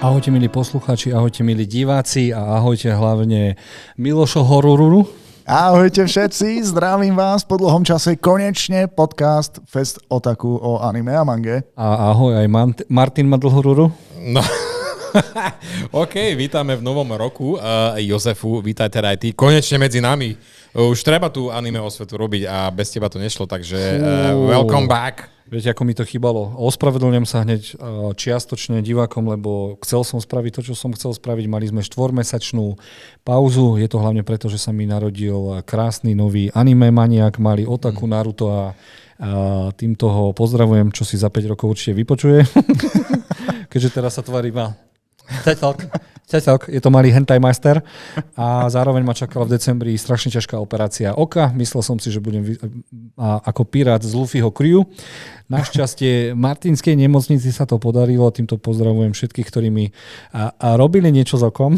Ahojte milí poslucháči, ahojte milí diváci a ahojte hlavne Milošo Horururu. Ahojte všetci, zdravím vás po dlhom čase, konečne podcast Fest Otaku o anime a mange. A ahoj aj Martin Madlhoruru. No, OK, vítame v novom roku. Jozefu, vítaj teda aj ty, konečne medzi nami. Už treba tú anime osvetu robiť a bez teba to nešlo, takže welcome back. Viete, ako mi to chýbalo. Ospravedlňujem sa hneď čiastočne divákom, lebo chcel som spraviť to, čo som chcel spraviť. Mali sme 4-mesačnú pauzu. Je to hlavne preto, že sa mi narodil krásny nový anime maniak, malý Otaku Naruto a týmto ho pozdravujem, čo si za 5 rokov určite vypočuje. Keďže teraz sa tvári ma. Cetok, je to malý hentai master a zároveň ma čakala v decembri strašne ťažká operácia oka. Myslel som si, že budem ako pirát z Luffyho crew. Našťastie v Martinskej nemocnici sa to podarilo. Týmto pozdravujem všetkých, ktorí mi robili niečo s okom.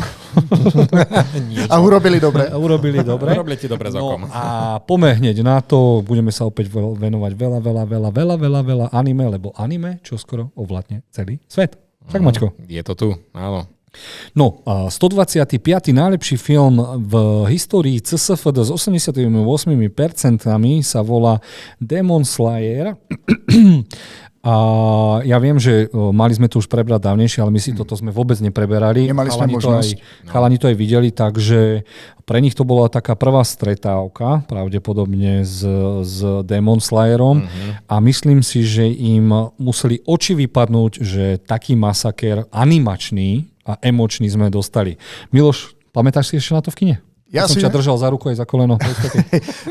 A urobili dobre. Urobili ti dobre s okom. A poďme hneď na to. Budeme sa opäť venovať veľa anime, lebo anime čoskoro ovládne celý svet. Tak, Maťko. Je to tu, áno. No, 125. najlepší film v histórii CSFD s 88% sa volá Demon Slayer. A ja viem, že mali sme to už prebrať dávnejšie, ale my si toto sme vôbec nepreberali. Nemali sme možnosť. Chalani to aj videli, takže pre nich to bola taká prvá stretávka, pravdepodobne s Demon Slayerom. A myslím si, že im museli oči vypadnúť, že taký masaker animačný a emočný sme dostali. Miloš, pamätáš si ešte na to v kine? Ja som ťa držal za ruku aj za koleno.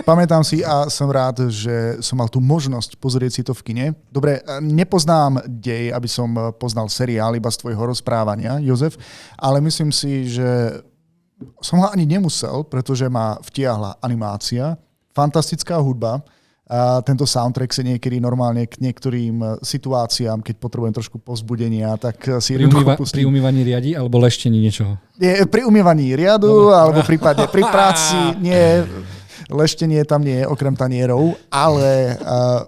Pamätám si a som rád, že som mal tú možnosť pozrieť si to v kine. Dobre, nepoznám dej, aby som poznal seriál iba z tvojho rozprávania, Jozef, ale myslím si, že som ho ani nemusel, pretože ma vtiahla animácia, fantastická hudba. A tento soundtrack sa niekedy normálne k niektorým situáciám, keď potrebujem trošku povzbudenia, tak si pri umývaní riadi alebo leštení niečoho? Nie, pri umývaní riadu, alebo prípadne pri práci, nie, leštenie tam nie je, okrem tanierov, ale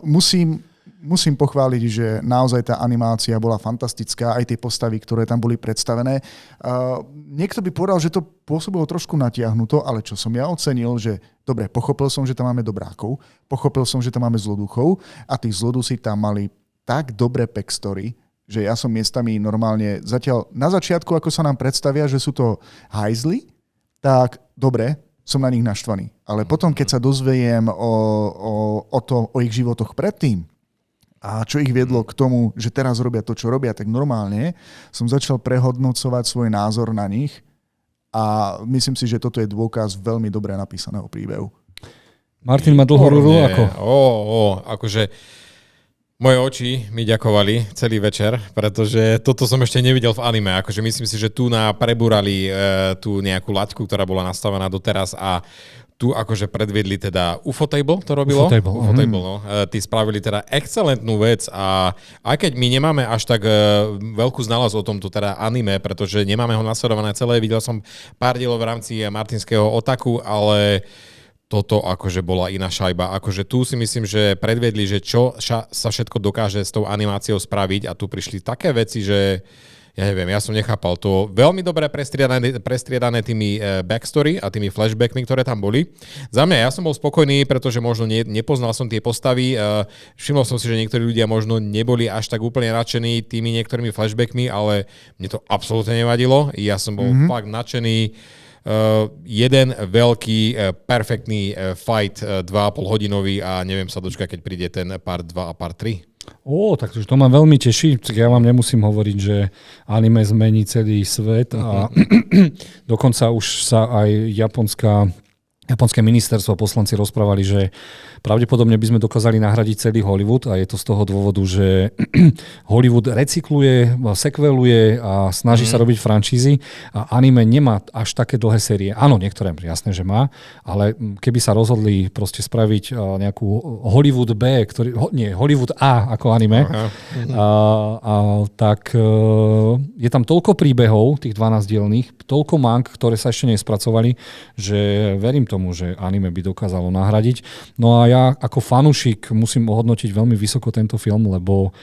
musím pochváliť, že naozaj tá animácia bola fantastická, aj tie postavy, ktoré tam boli predstavené. Niekto by povedal, že to pôsobilo trošku natiahnuto, ale čo som ja ocenil, že dobre, pochopil som, že tam máme dobrákov, pochopil som, že tam máme zloduchov a tí zlodusi tam mali tak dobré backstory, že ja som miestami normálne zatiaľ na začiatku, ako sa nám predstavia, že sú to hajzli, tak dobre, som na nich naštvaný. Ale potom, keď sa dozviem o ich životoch predtým, a čo ich viedlo k tomu, že teraz robia to, čo robia, tak normálne som začal prehodnocovať svoj názor na nich a myslím si, že toto je dôkaz veľmi dobre napísaného príbehu. Martin má dlhorúru ako? Akože moje oči mi ďakovali celý večer, pretože toto som ešte nevidel v anime. Akože myslím si, že tu prebúrali tú nejakú laťku, ktorá bola nastavená doteraz a tu akože predviedli teda Ufotable to robilo. Ufotable, no. Tí spravili teda excelentnú vec a aj keď my nemáme až tak veľkú znalosť o tomto teda anime, pretože nemáme ho nasledované celé, videl som pár dielov v rámci Martinského Otaku, ale toto akože bola iná šajba. Akože tu si myslím, že predviedli, že čo sa všetko dokáže s tou animáciou spraviť a tu prišli také veci, že ja neviem, ja som nechápal to. Veľmi dobre prestriedané tými backstory a tými flashbackmi, ktoré tam boli. Za mňa ja som bol spokojný, pretože možno nepoznal som tie postavy. Všimol som si, že niektorí ľudia možno neboli až tak úplne nadšení tými niektorými flashbackmi, ale mne to absolútne nevadilo. Ja som bol fakt nadšený. Jeden veľký, perfektný fight, 2,5 hodinový a neviem sa dočkať, keď príde ten part 2 a part 3. Takže to ma veľmi teší. Ja vám nemusím hovoriť, že anime zmení celý svet a dokonca už sa aj japonské ministerstvo a poslanci rozprávali, že pravdepodobne by sme dokázali nahradiť celý Hollywood a je to z toho dôvodu, že Hollywood recykluje, sekveluje a snaží sa robiť franšízy a anime nemá až také dlhé série. Áno, niektoré jasné, že má, ale keby sa rozhodli proste spraviť nejakú Hollywood B, Hollywood A ako anime, tak je tam toľko príbehov, tých 12 dielných, toľko mang, ktoré sa ešte nespracovali, že verím tomu, tomu, že anime by dokázalo nahradiť. No a ja ako fanúšik musím ohodnotiť veľmi vysoko tento film, lebo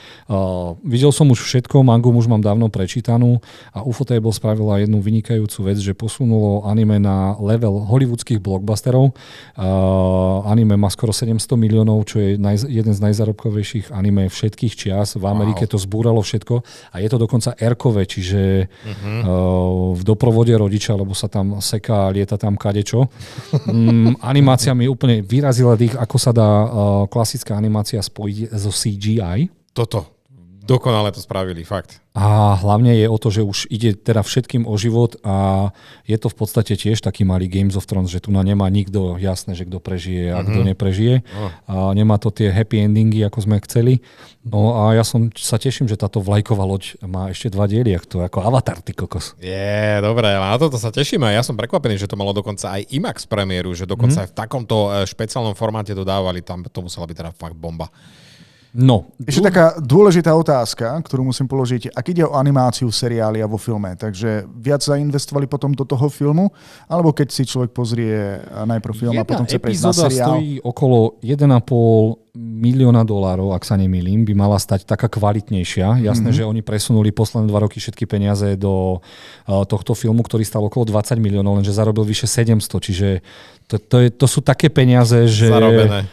videl som už všetko, mangu už mám dávno prečítanú a Ufotable spravila jednu vynikajúcu vec, že posunulo anime na level hollywoodských blockbusterov. Anime má skoro 700 miliónov, čo je jeden z najzárobkovejších anime všetkých čias. V Amerike to zbúralo všetko a je to dokonca R-kové, čiže v doprovode rodiča, lebo sa tam seká, lieta tam kadečo. Animácia mi úplne vyrazila dých, ako sa dá klasická animácia spojiť so CGI. Toto. Dokonale to spravili, fakt. A hlavne je o to, že už ide teda všetkým o život a je to v podstate tiež taký malý Games of Thrones, že tu nemá nikto jasné, že kto prežije a kto neprežije. A nemá to tie happy endingy, ako sme chceli. No a ja sa teším, že táto vlajková loď má ešte 2 diely, to ako Avatar, ty kokos. Je, dobre, na toto sa tešíme. Ja som prekvapený, že to malo dokonca aj IMAX premiéru, že dokonca aj v takomto špeciálnom formáte dodávali, tam to musela byť teda fakt bomba. No. Ešte taká dôležitá otázka, ktorú musím položiť. Ak ide o animáciu v seriáli a vo filme, takže viac zainvestovali potom do toho filmu? Alebo keď si človek pozrie najprv film a potom chce prejsť na seriál? Jedna epizóda stojí okolo $1,5 milióna, ak sa nemýlim, by mala stať taká kvalitnejšia. Jasné, že oni presunuli posledné 2 roky všetky peniaze do tohto filmu, ktorý stal okolo 20 miliónov, lenže zarobil vyše 700. Čiže to sú také peniaze, že... Zarobené.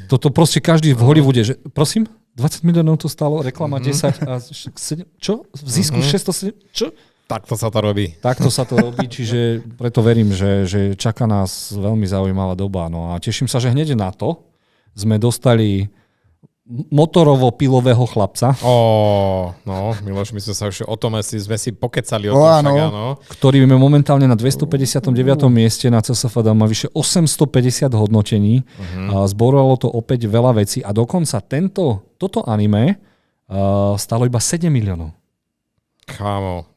Toto proste každý v Hollywoode, že prosím, 20 miliónov to stalo, reklama 10 a 7, čo? V zisku 607, čo? Takto sa to robí. Takto sa to robí, čiže preto verím, že čaká nás veľmi zaujímavá doba. No a teším sa, že hneď na to sme dostali motorovo-pilového chlapca. No, Miloš, my sme sa už o tom sme si pokecali o tom, však, áno. Ktorý je momentálne na 259. mieste na CSFD, má vyše 850 hodnotení. Zboralo to opäť veľa vecí a dokonca toto anime stalo iba 7 miliónov. Kámo,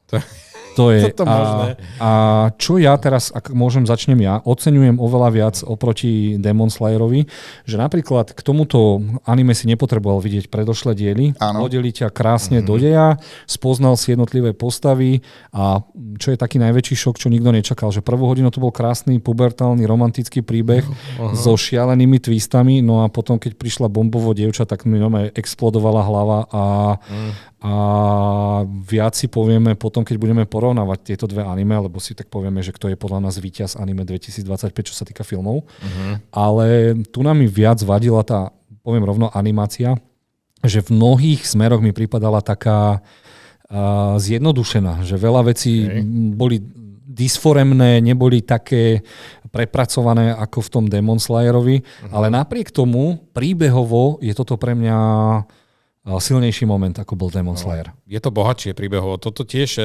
To je. možné. A čo ja teraz, ak môžem, začnem ja, oceňujem oveľa viac oproti Demon Slayerovi, že napríklad k tomuto anime si nepotreboval vidieť predošlé diely. Hodili ťa krásne do deja, spoznal si jednotlivé postavy a čo je taký najväčší šok, čo nikto nečakal, že prvú hodinu to bol krásny, pubertálny, romantický príbeh so šialenými twistami, no a potom, keď prišla bombovo dievča, tak mi explodovala hlava a viac si povieme potom, keď budeme porovnávať tieto dve anime, lebo si tak povieme, že kto je podľa nás víťaz anime 2025, čo sa týka filmov. Ale tu nám mi viac vadila tá, poviem rovno, animácia, že v mnohých smeroch mi pripadala taká zjednodušená, že veľa vecí boli dysforemné, neboli také prepracované ako v tom Demon Slayerovi, ale napriek tomu príbehovo je toto pre mňa silnejší moment, ako bol Demon Slayer. Je to bohatšie príbehovo. Toto tiež...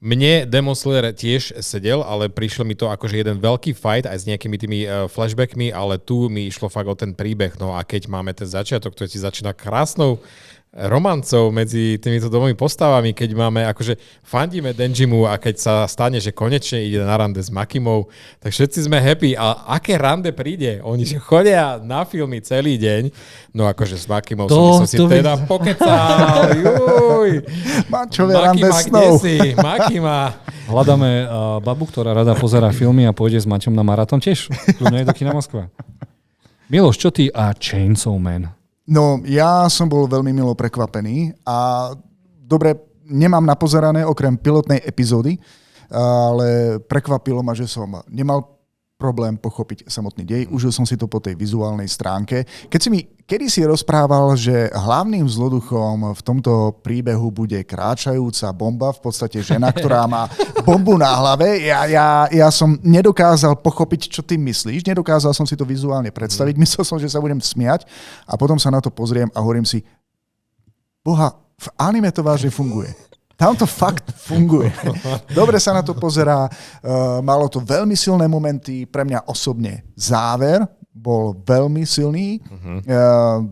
Mne Demon Slayer tiež sedel, ale prišlo mi to akože jeden veľký fight aj s nejakými tými flashbackmi, ale tu mi išlo fakt o ten príbeh. No a keď máme ten začiatok, ktorý si začína krásnou romancov medzi týmito dvomi postavami, keď máme, akože fandíme Denjimu a keď sa stane, že konečne ide na rande s Makimou, tak všetci sme happy. A aké rande príde? Oni že chodia na filmy celý deň, no akože s Makimou som si teda pokecal. Juj! Mačové rande s nou. Makima. Hľadáme babu, ktorá rada pozerá filmy a pôjde s Maťom na maratón tiež. Kľudne do kina Moskva. Miloš, čo ty a Chainsaw Man? No, ja som bol veľmi milo prekvapený a dobre, nemám napozerané okrem pilotnej epizódy, ale prekvapilo ma, že som nemal problém pochopiť samotný dej. Užil som si to po tej vizuálnej stránke. Keď si mi kedysi rozprával, že hlavným zloduchom v tomto príbehu bude kráčajúca bomba, v podstate žena, ktorá má bombu na hlave, ja som nedokázal pochopiť, čo ty myslíš, nedokázal som si to vizuálne predstaviť, myslel som, že sa budem smiať a potom sa na to pozriem a hovorím si, boha, v anime to vážne funguje. Tam to fakt funguje. Dobre sa na to pozerá, malo to veľmi silné momenty, pre mňa osobne záver bol veľmi silný,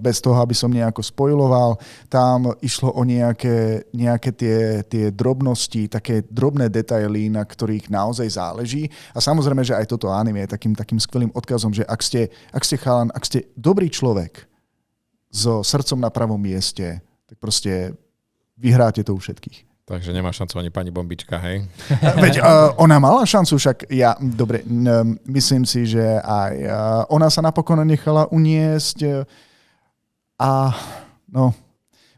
bez toho, aby som nejako spoiloval. Tam išlo o nejaké tie drobnosti, také drobné detaily, na ktorých naozaj záleží. A samozrejme, že aj toto anime je takým skvelým odkazom, že ak ste chalan, ak ste dobrý človek so srdcom na pravom mieste, tak proste vyhráte to u všetkých. Takže nemá šancu ani pani Bombička, hej? Veď ona mala šancu, však myslím si, že aj ona sa napokon nechala uniesť a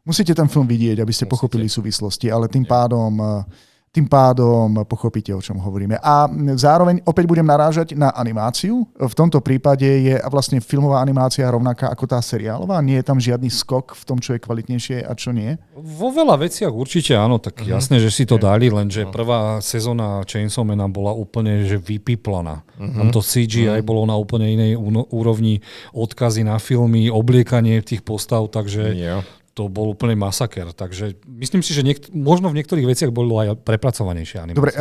musíte ten film vidieť, aby ste pochopili súvislosti, ale tým pádom pochopíte, o čom hovoríme. A zároveň opäť budem narážať na animáciu. V tomto prípade je vlastne filmová animácia rovnaká ako tá seriálová. Nie je tam žiadny skok v tom, čo je kvalitnejšie a čo nie? Vo veľa veciach určite áno, tak jasné, že si to dali, lenže prvá sezóna Chainsaw Mana bola úplne že vypiplaná. Tam to CGI bolo na úplne inej úrovni, odkazy na filmy, obliekanie tých postav, takže to bol úplne masaker. Takže myslím si, že možno v niektorých veciach bolo aj prepracovanejšie animácie. Dobre,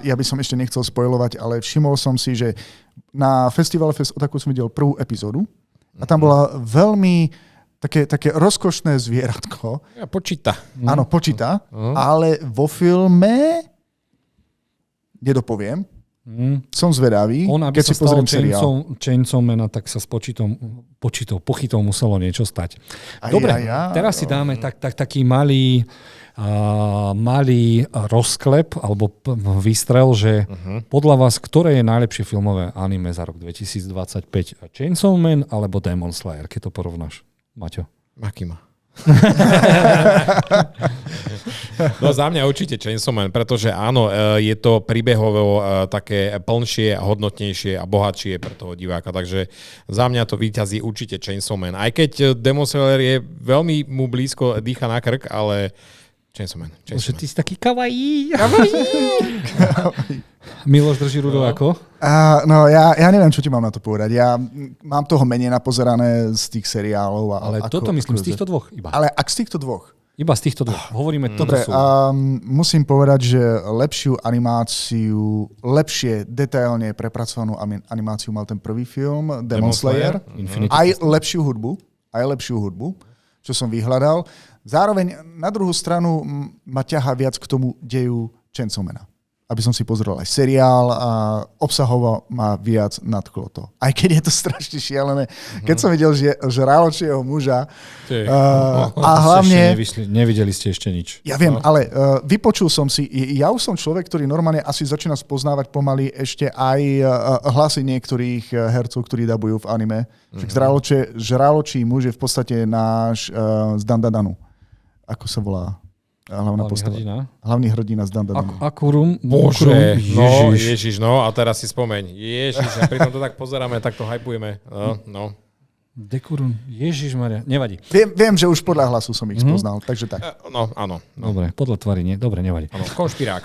ja by som ešte nechcel spoilovať, ale všimol som si, že na Festival Fest Otaku som videl prvú epizódu a tam bola veľmi také rozkošné zvieratko. Počíta. Áno, počíta, ale vo filme nedopoviem. Som zvedavý, keď si pozriem seriál. Chainsaw Mana, tak sa s pochytou muselo niečo stať. Dobre, teraz si dáme taký malý rozklep alebo výstrel, že podľa vás, ktoré je najlepšie filmové anime za rok 2025? Chainsaw Man alebo Demon Slayer, keď to porovnáš? Maťo? Makima. No za mňa určite Chainsaw Man, pretože áno, je to príbehovo také plnšie, hodnotnejšie a bohatšie pre toho diváka, takže za mňa to víťazí určite Chainsaw Man. Aj keď Demon Slayer je veľmi mu blízko, dýcha na krk, ale Chainsaw Man. Že ty si taký kawaii. Miloš drží rudo ako? Ja neviem, čo ti mám na to povedať. Ja mám toho menej napozerané z tých seriálov. Ale toto myslím z týchto dvoch iba. Ale ak z týchto dvoch? Iba z týchto dvoch. Hovoríme, toto sú. Musím povedať, že lepšiu animáciu, lepšie detailne prepracovanú animáciu mal ten prvý film, Demon Slayer. Aj lepšiu hudbu, čo som vyhľadal. Zároveň na druhú stranu ma ťahá viac k tomu deju Chainsaw Mana. Aby som si pozrel aj seriál a obsahovo ma viac nadchlo to. Aj keď je to strašne šialené. Keď som videl, že Ráločieho muža a hlavne... Nevideli ste ešte nič. Ja viem, ale vypočul som si, ja už som človek, ktorý normálne asi začína spoznávať pomaly ešte aj hlasy niektorých hercov, ktorí dabujú v anime. Však Ráločí muž je v podstate náš z Dandadanu. Ako sa volá? Hlavná postava. Hlavný hrdina z Dandadanu. Akurum. Bože, Ježiš, a teraz si spomeň. Ježiš, a pritom to tak pozeráme, tak to hypujeme. No. Dekurun. Ježišmaria. Nevadí. Viem, že už podľa hlasu som ich spoznal, takže tak. Áno. Dobre, podľa tvary nie. Dobre, nevadí. Konšpirák.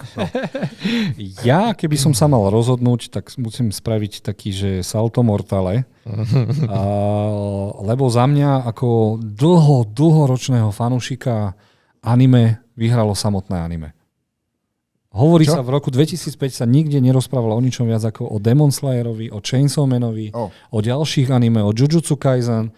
Ja, keby som sa mal rozhodnúť, tak musím spraviť taký, že salto mortale. Lebo za mňa ako dlhoročného fanúšika anime vyhralo samotné anime. Hovorí sa, v roku 2005 sa nikde nerozprávalo o ničom viac ako o Demon Slayerovi, o Chainsaw Manovi, o ďalších anime, o Jujutsu Kaisen.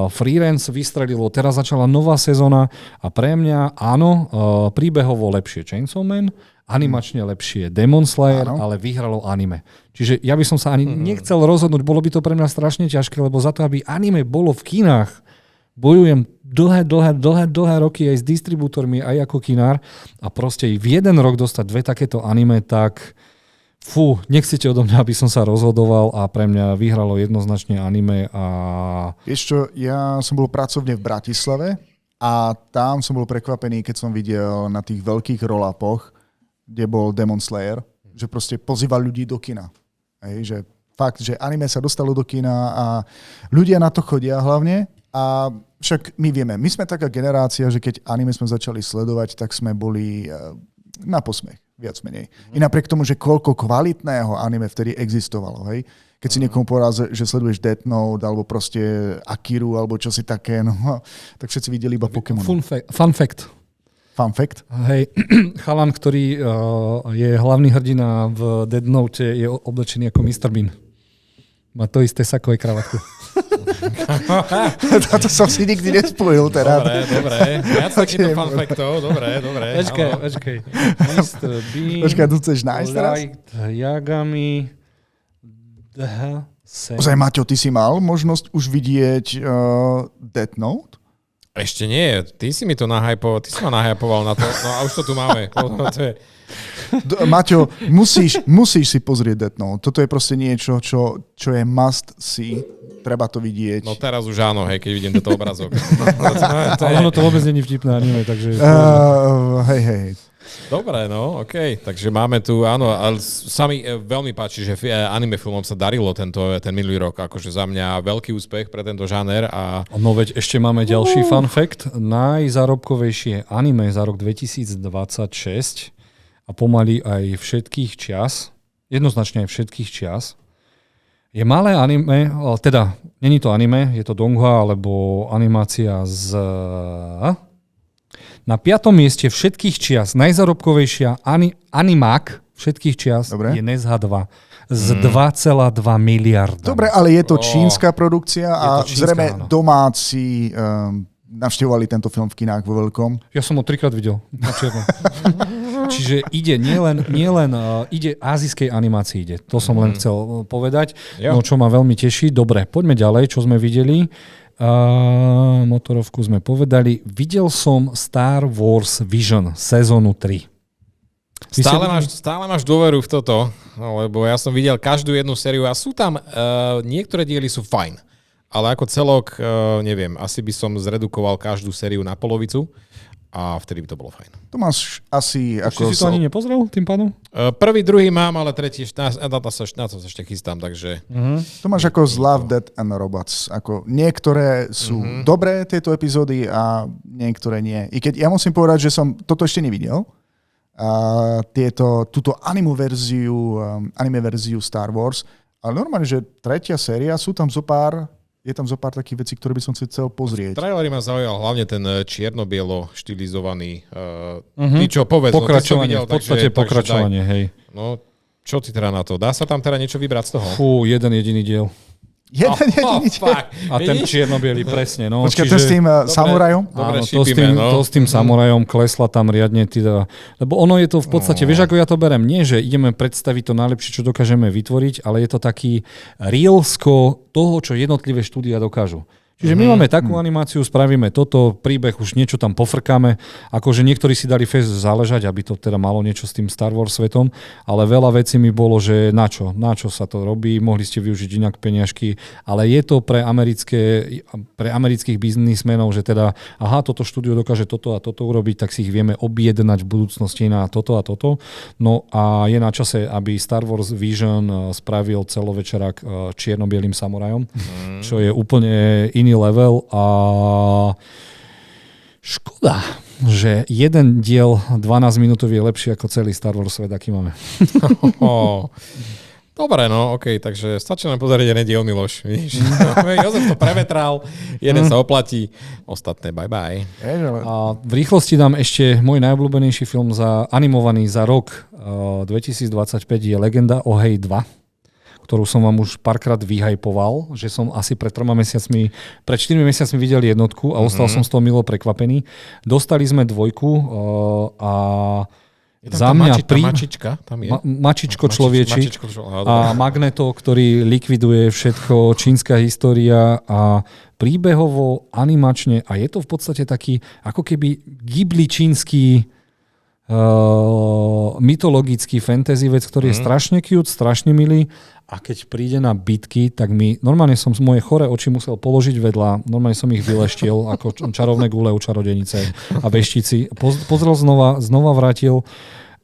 Freelance vystrelilo, teraz začala nová sezóna a pre mňa áno, príbehovo lepšie Chainsaw Man, animačne lepšie Demon Slayer, ale vyhralo anime. Čiže ja by som sa ani nechcel rozhodnúť, bolo by to pre mňa strašne ťažké, lebo za to, aby anime bolo v kinách, bojujem dlhé roky aj s distribútormi, aj ako kinár a proste v jeden rok dostať dve takéto anime, tak nechcete odo mňa, aby som sa rozhodoval a pre mňa vyhralo jednoznačne anime. Vieš čo, ja som bol pracovne v Bratislave a tam som bol prekvapený, keď som videl na tých veľkých roll-upoch, kde bol Demon Slayer, že proste pozýval ľudí do kina. Že fakt, že anime sa dostalo do kina a ľudia na to chodia hlavne. A však my vieme, my sme taká generácia, že keď anime sme začali sledovať, tak sme boli na posmech, viac menej. I napriek tomu, že koľko kvalitného anime vtedy existovalo, hej. Keď si niekomu povedal, že sleduješ Death Note, alebo proste Akiru, alebo čo si také, tak všetci videli iba Pokémon. Fun fact. Fun fact? Hej, chalan, ktorý je hlavný hrdina v Death Note, je oblečený ako Mr. Bean. Má to isté sako aj kravatku. Toto som si nikdy nespojil teraz. Dobre. Viac takýchto fun factov. Dobre. Počkaj. Mr. Bean. Počkaj, tu chceš nájsť teraz? Yagami. Ozaj, Maťo, ty si mal možnosť už vidieť Death Note? Ešte nie, ty si ma nahypoval na to, no a už to tu máme. To je... Maťo, musíš si pozrieť Death Note. Toto je proste niečo, čo je must see. Treba to vidieť. No teraz už áno, hej, keď vidím tento obrazok. Ale ono to vôbec není vtipné anime, takže... Hej. Dobre, no, okej. Takže máme tu, áno, ale sa mi veľmi páči, že anime filmom sa darilo ten minulý rok. Akože za mňa veľký úspech pre tento žáner. A... No veď ešte máme ďalší fun fact. Najzárobkovejšie anime za rok 2026 a pomaly aj všetkých čias, jednoznačne aj všetkých čias, je malé anime, teda není to anime, je to donghua alebo animácia na 5. mieste všetkých čias, najzarobkovejšia animák všetkých čias je NESH 2 z 2,2 miliarda. Dobre, ale je to čínska produkcia a zrejme domáci navštevovali tento film v kinách vo veľkom. Ja som ho 3-krát videl na čierno. Čiže ide nielen ide azijskej animácii ide. To som len chcel povedať. No čo ma veľmi teší. Dobre, poďme ďalej, čo sme videli. Motorovku sme povedali. Videl som Star Wars Vision sezónu 3. Stále máš dôveru v toto, lebo ja som videl každú jednu sériu a sú tam, niektoré diely sú fajn, ale ako celok, neviem, asi by som zredukoval každú sériu na polovicu a vtedy by to bolo fajn. To máš asi... Ako si to ani nepozrel tým pádom? Prvý, druhý mám, ale tretí, na to sa ešte chystám, takže... To máš ako z Love, Death and Robots. Ako niektoré sú dobré, tieto epizódy, a niektoré nie. I keď ja musím povedať, že som toto ešte nevidel, túto anime verziu Star Wars, ale normálne, že tretia séria, je tam zo pár takých vecí, ktoré by som si chcel pozrieť. Trailery ma zaujal hlavne ten čierno-bielo štilizovaný. Ty čo povedz? Pokračovanie, v podstate pokračovanie, hej. No, čo ty teda na to? Dá sa tam teda niečo vybrať z toho? Jeden jediný diel. A ten čierno-biely, presne. No. Počkaj, to s tým samurajom? Dobre, to s tým samurajom klesla tam riadne. Lebo ono je to v podstate, vieš, ako ja to berem, nie, že ideme predstaviť to najlepšie, čo dokážeme vytvoriť, ale je to taký reelsko toho, čo jednotlivé štúdia dokážu. Čiže my máme takú animáciu, spravíme toto, príbeh, už niečo tam pofrkáme, akože niektorí si dali fest záležať, aby to teda malo niečo s tým Star Wars svetom, ale veľa vecí mi bolo, že na čo sa to robí, mohli ste využiť inak peniažky, ale je to pre amerických biznismenov, že teda, toto štúdio dokáže toto a toto urobiť, tak si ich vieme objednať v budúcnosti na toto a toto. No a je na čase, aby Star Wars Vision spravil celovečerák čierno-bielým samurajom, čo je úplne iný level a škoda, že jeden diel 12-minútový je lepší ako celý Star Wars svet, aký máme. Dobre, no, okej, takže stačí len pozrieť jeden diel, Miloš. Jozef to prevetral, jeden sa oplatí, ostatné bye. A v rýchlosti dám ešte môj najobľúbenejší film animovaný za rok 2025 je Legenda o Hej 2, ktorú som vám už párkrát vyhypoval, že som asi pred 4 mesiacmi videl jednotku a ostal som z toho milo prekvapený. Dostali sme 2 a za mňa Mačičko človečik a Magneto, ktorý likviduje všetko, čínska história a príbehovo, animačne a je to v podstate taký ako keby Ghibli čínsky mytologický fantasy vec, ktorý je strašne cute, strašne milý a keď príde na bitky, tak normálne som moje choré oči musel položiť vedľa, normálne som ich vyleštil ako čarovné gule u čarodenice a veštici. Pozrel znova vrátil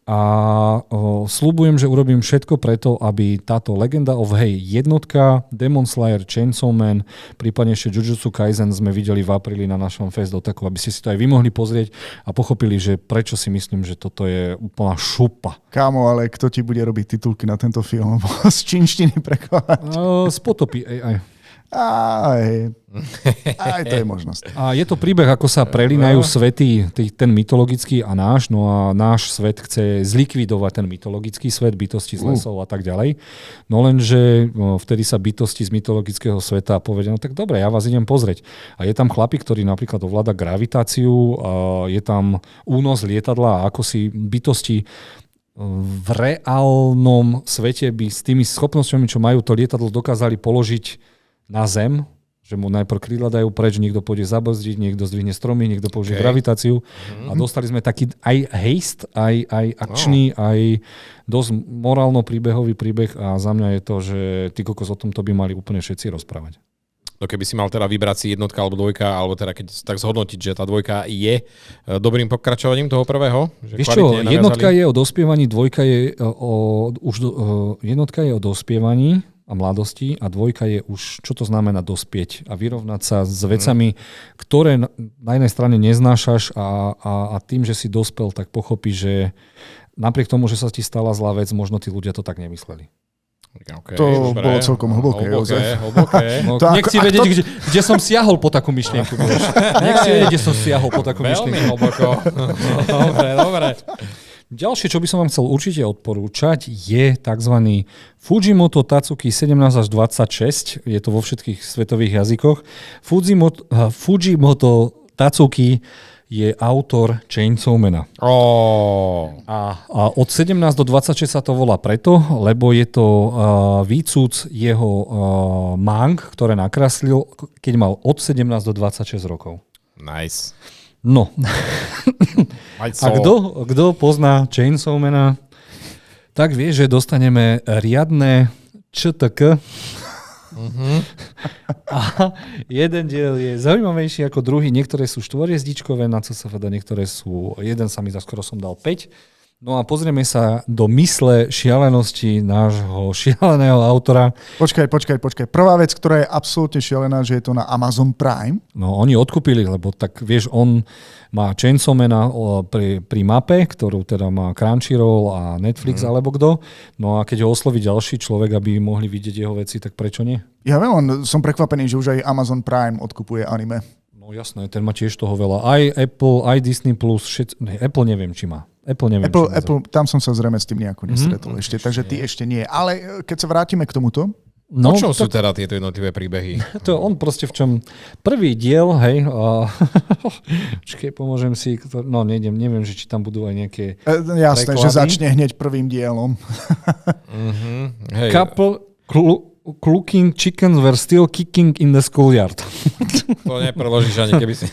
a sľubujem, že urobím všetko preto, aby táto Legenda of Hej jednotka, Demon Slayer, Chainsaw Man, prípadne ešte Jujutsu Kaisen sme videli v apríli na našom Fest Otaku, aby ste si to aj vy mohli pozrieť a pochopili, že prečo si myslím, že toto je úplná šupa. Kámo, ale kto ti bude robiť titulky na tento film? Z čínštiny prekladať? Z potopy AI. Aj to je možnosť. A je to príbeh, ako sa prelínajú svety, ten mytologický a náš, no a náš svet chce zlikvidovať ten mytologický svet, bytosti z lesov a tak ďalej. No lenže vtedy sa bytosti z mytologického sveta povedia, no tak dobre, ja vás idem pozrieť. A je tam chlapík, ktorý napríklad ovláda gravitáciu, je tam únos lietadla a ako si bytosti v reálnom svete by s tými schopnosťami, čo majú to lietadlo, dokázali položiť na zem, Že mu najprv krídla dajú preč, niekto pôjde zabrzdiť, niekto zdvihne stromy, niekto použije gravitáciu. A dostali sme taký aj haste, aj akčný, aj dosť morálno-príbehový príbeh a za mňa je to, že ty kokos o tomto by mali úplne všetci rozprávať. No keby si mal teda vybrať si jednotka alebo dvojka, alebo teda keď tak zhodnotiť, že tá dvojka je dobrým pokračovaním toho prvého? Vieš čo, jednotka je o dospievaní, jednotka je o dospievaní a mladosti a dvojka je už, čo to znamená dospieť a vyrovnať sa s vecami, ktoré na jednej strane neznášaš a tým, že si dospel, tak pochopíš, že napriek tomu, že sa ti stala zlá vec, možno tí ľudia to tak nemysleli. Okay, to bolo celkom hlboké. Hlboké. Nechci vedieť, kde som siahol po takú myšlienku. Nechci vedieť, kde som siahol po takú myšlienku. Veľmi hlboko. Dobre. Ďalšie, čo by som vám chcel určite odporúčať, je tzv. Fujimoto Tatsuki 17 až 26. Je to vo všetkých svetových jazykoch. Fujimoto Tatsuki je autor Chainsaw Mana. A od 17 do 26 sa to volá preto, lebo je to výcuc jeho mang, ktoré nakreslil, keď mal od 17 do 26 rokov. Nice. No. A kto pozná Chainsaw Mana, tak vie, že dostaneme riadne ČTK. A jeden diel je zaujímavejší ako druhý. Niektoré sú štvorjezdičkové na CSFD, niektoré sú... Jeden sa mi skoro som dal 5. No a pozrieme sa do mysle šialenosti nášho šialeného autora. Počkaj. Prvá vec, ktorá je absolútne šialená, že je to na Amazon Prime. No oni odkúpili, lebo tak vieš, on má Chainsaw Mana pri mape, ktorú teda má Crunchyroll a Netflix alebo kto. No a keď ho osloví ďalší človek, aby mohli vidieť jeho veci, tak prečo nie? Ja viem, som prekvapený, že už aj Amazon Prime odkupuje anime. No jasné, ten má tiež toho veľa. Aj Apple, aj Disney+, Apple neviem, či má. Apple, tam som sa zrejme s tým nejako nestretol ešte, takže ty ešte nie. Ale keď sa vrátime k tomuto... No, o čom sú teda tieto jednotlivé príbehy? To on proste v čom... Prvý diel, hej, počkej, pomôžem si, no neviem, že či tam budú aj nejaké jasné, že začne hneď prvým dielom. Couple cooking chickens were still kicking in the schoolyard. To nepreložíš ani keby si...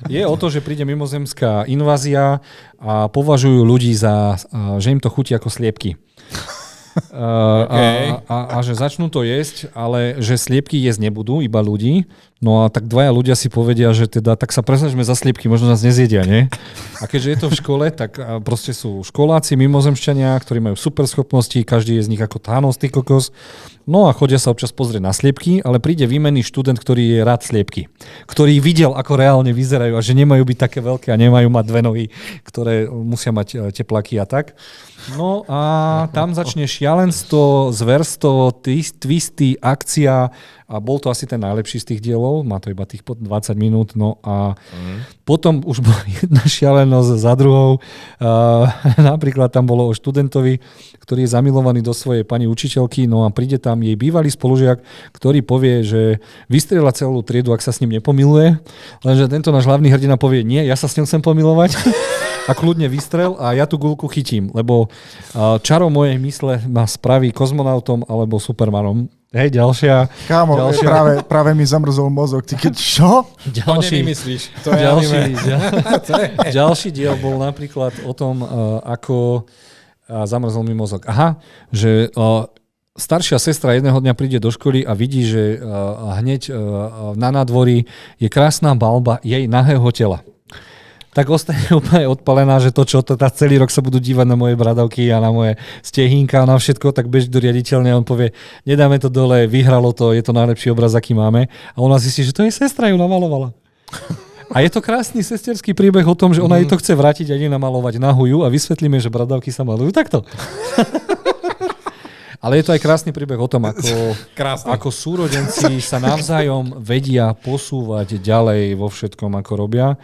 Je o to, že príde mimozemská invázia a považujú ľudí za, že im to chutí ako sliepky. A že začnú to jesť, ale že sliepky jesť nebudú, iba ľudí. No a tak dvaja ľudia si povedia, že teda tak sa presažme za sliepky, možno nás nezjedia, nie? A keďže je to v škole, tak proste sú školáci, mimozemšťania, ktorí majú super schopnosti, každý je z nich ako Thanos, ty kokos. No a chodia sa občas pozrieť na sliepky, ale príde výmenný študent, ktorý je rád sliepky. Ktorý videl, ako reálne vyzerajú a že nemajú byť také veľké a nemajú mať dve nohy, ktoré musia mať teplaky a tak. No a tam začne šialenstvo, zverstvo, twisty, akcia a bol to asi ten najlepší z tých dielov, má to iba tých 20 minút, no a potom už bola jedna šialenosť za druhou. Napríklad tam bolo o študentovi, ktorý je zamilovaný do svojej pani učiteľky, no a príde tam jej bývalý spolužiak, ktorý povie, že vystrieľa celú triedu, ak sa s ním nepomiluje, lenže tento náš hlavný hrdina povie, nie, ja sa s ním chcem pomilovať. A kľudne vystrel a ja tú guľku chytím, lebo čaro mojej mysle ma spraví kozmonautom alebo Supermanom. Hej, ďalšia... Kámo, práve mi zamrzol mozog. Ty keď čo? To nevymyslíš. Ďalší diel bol napríklad o tom, ako zamrzol mi mozog. Aha, že staršia sestra jedného dňa príde do školy a vidí, že hneď na nádvorí je krásna balba jej nahého tela. Tak ostane úplne odpalená, že to, čo to celý rok sa budú dívať na moje bradavky a na moje stehínka a na všetko, tak beží do riaditeľne a on povie, nedáme to dole, vyhralo to, je to najlepší obraz, aký máme. A ona zistí, že to je sestra, ju namalovala. A je to krásny sesterský príbeh o tom, že ona jej to chce vrátiť a nie namalovať nahuju a vysvetlíme, že bradavky sa malujú takto. Ale je to aj krásny príbeh o tom, ako súrodenci sa navzájom vedia posúvať ďalej vo všetkom, ako robia.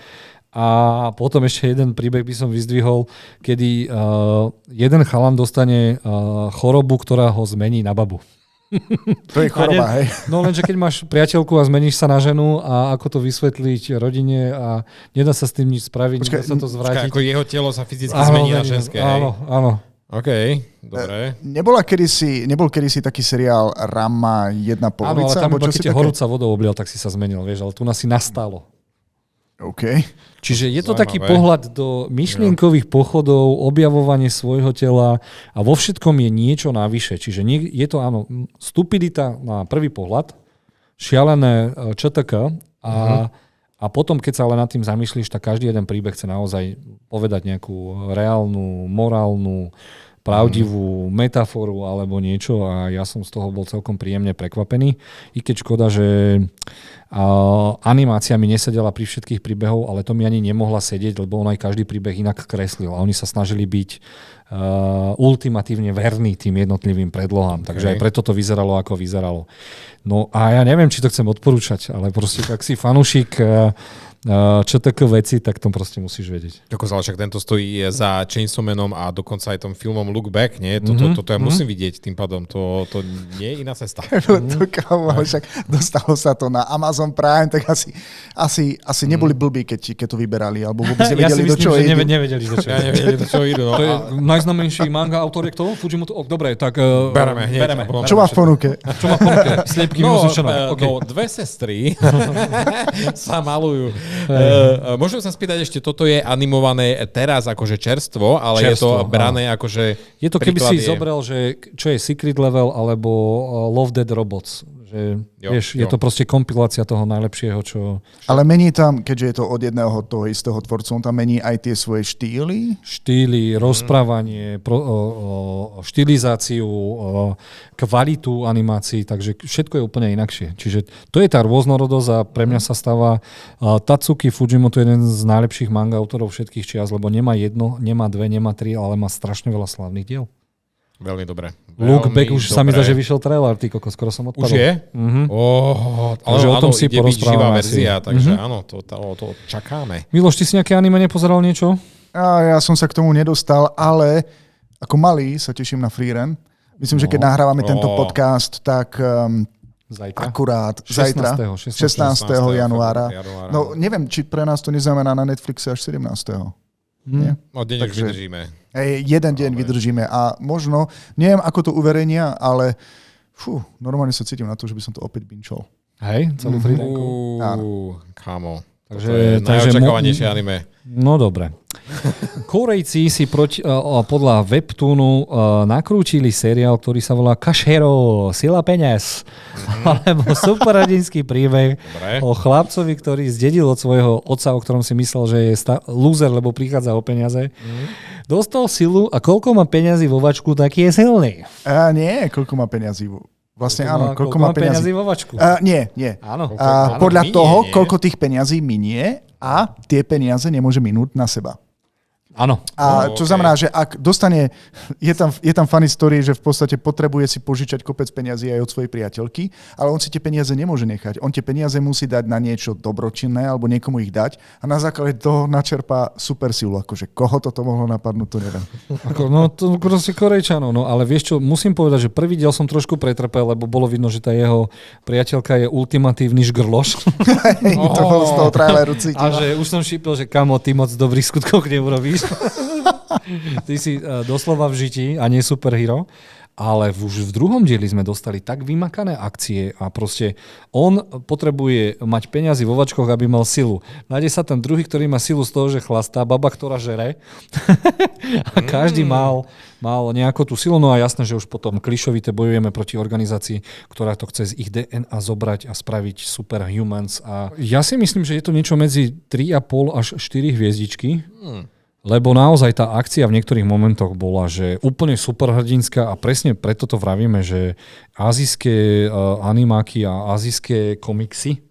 A potom ešte jeden príbeh by som vyzdvihol, kedy jeden chalan dostane chorobu, ktorá ho zmení na babu. To je choroba, hej? No lenže keď máš priateľku a zmeníš sa na ženu a ako to vysvetliť rodine a nedá sa s tým nič spraviť, nedá sa to zvrátiť. Ako jeho telo sa fyzicky zmení na ženské. Áno. OK, dobre. Nebol kedysi taký seriál Rama jedna Áno, ale polovica? tam alebo iba čo keď si ťa také? horúca vodou oblial, tak si sa zmenil, vieš, ale tu nás si nastalo. OK. Čiže je to Zaujímavé. taký pohľad do myšlienkových pochodov, objavovanie svojho tela a vo všetkom je niečo navyše. Čiže je to áno, stupidita na prvý pohľad, šialené ČTK a potom, keď sa ale nad tým zamýšľaš, tak každý jeden príbeh chce naozaj povedať nejakú reálnu, morálnu, pravdivú metaforu alebo niečo a ja som z toho bol celkom príjemne prekvapený. I keď škoda, že animácia mi nesedela pri všetkých príbehov, ale to mi ani nemohla sedieť, lebo on aj každý príbeh inak kreslil a oni sa snažili byť ultimatívne verní tým jednotlivým predlohám. Takže aj preto to vyzeralo, ako vyzeralo. No a ja neviem, či to chcem odporúčať, ale proste ak si fanúšik ČTK veci, tak to proste musíš vedieť. Však tento stojí za Chainsaw Manom a dokonca aj tom filmom Look Back, nie? Toto ja musím vidieť tým pádom, to nie je iná cesta. Však dostalo sa to na Amazon Prime, tak asi neboli blbí, keď to vyberali, alebo vôbec nevedeli, do čoho idú. Nevedeli, do čoho Ja nevedeli, do čoho idú. No. To je najznamenší manga autor, je kto? Fujimoto? Dobre, tak bereme hneď. Čo má v ponuke? Čo má v ponuke? Sliepky mimozničané. Dve sestry sa malujú. Môžem sa spýtať ešte, toto je animované teraz akože čerstvo, ale je to brané akože... Je to keby si zobral, že čo je Secret Level alebo Love, Death Robots. Že, je to proste kompilácia toho najlepšieho, čo... Ale mení tam, keďže je to od jedného toho istého tvorcu, on tam mení aj tie svoje štýly? Štýly, rozprávanie, štilizáciu, kvalitu animácií, takže všetko je úplne inakšie. Čiže to je tá rôznorodosť a pre mňa sa stáva Tatsuki Fujimoto jeden z najlepších manga autorov všetkých čias, lebo nemá jedno, nemá dve, nemá tri, ale má strašne veľa slávnych diel. Veľmi dobre. Look Back už sa mi zdá, že vyšiel trailer, ty koko, skoro som odpadol. Už je? Takže o tom si ide byť živá porozprávame verzia, takže áno, to čakáme. Miloš, ty si nejaké anime nepozeral niečo? Ja som sa k tomu nedostal, ale ako malý sa teším na Freeren. Myslím, že keď nahrávame tento podcast, tak Zajtra? akurát 16. 16. januára. No neviem, či pre nás to neznamená na Netflixe až 17. Nie? No deň už vydržíme. Jeden deň vydržíme a možno, neviem ako to uverejnia, ale normálne sa cítim na to, že by som to opäť binčol. Hej, celú Freerenku. Kámo. Takže najočakávanejšie anime. No dobre. Korejci si podľa Webtoonu nakrútili seriál, ktorý sa volá Kashero, Sila peňaz. Alebo superhrdinský príbeh o chlapcovi, ktorý zdedil od svojho otca, o ktorom si myslel, že je loser, lebo prichádza o peniaze. Dostal silu a koľko má peňazí vo vačku, taký je silný. Nie, koľko má peňazí Vlastne áno, koľko má peňazí vo vačku? Nie. Áno. Podľa toho, koľko tých peňazí minie a tie peniaze nemôže minúť na seba. Áno. A čo znamená, že ak dostane, je tam funny story, že v podstate potrebuje si požičať kopec peniazy aj od svojej priateľky, ale on si tie peniaze nemôže nechať. On tie peniaze musí dať na niečo dobročinné alebo niekomu ich dať a na základe toho načerpá super silu. Akože koho toto mohlo napadnúť, to neviem. No to proste Korejčanov, no ale vieš čo, musím povedať, že prvý diel som trošku pretrpel, lebo bolo vidno, že tá jeho priateľka je ultimatívny žgrloš. To bolo z toho traileru cítiť. A že už som šípil, že kamo, ty moc dobrých skutkov neurobíš. Ty si doslova v žiti a nie superhero. Ale už v druhom dieli sme dostali tak vymakané akcie a proste on potrebuje mať peniazy vo vačkoch, aby mal silu. Nájde sa tam druhý, ktorý má silu z toho, že chlastá, baba, ktorá žere. A každý mal nejako tú silu. No a jasné, že už potom klišovite bojujeme proti organizácii, ktorá to chce z ich DNA zobrať a spraviť superhumans. A ja si myslím, že je to niečo medzi 3,5 až 4 hviezdičky. Lebo naozaj tá akcia v niektorých momentoch bola, že úplne superhrdinská a presne preto to vravíme, že azijské animáky a azijské komiksy,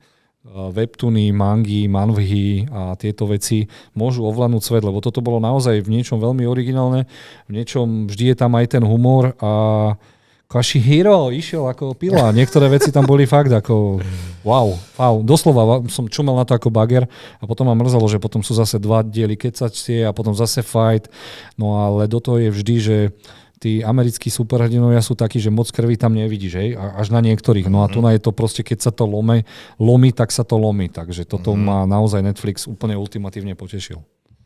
webtoony, mangy, manhwy a tieto veci môžu ovládnuť svet, lebo toto bolo naozaj v niečom veľmi originálne, v niečom vždy je tam aj ten humor a Kashihiro išiel ako pila. Niektoré veci tam boli fakt ako wow. Doslova som čumel na to ako bager a potom ma mrzelo, že potom sú zase 2 diely kecačtie a potom zase fight. No ale do toho je vždy, že tí americkí superhrdinovia sú takí, že moc krvi tam nevidíš, hej? Až na niektorých. No a tu je to proste, keď sa to lomí, tak sa to lomí. Takže toto ma naozaj Netflix úplne ultimatívne potešil.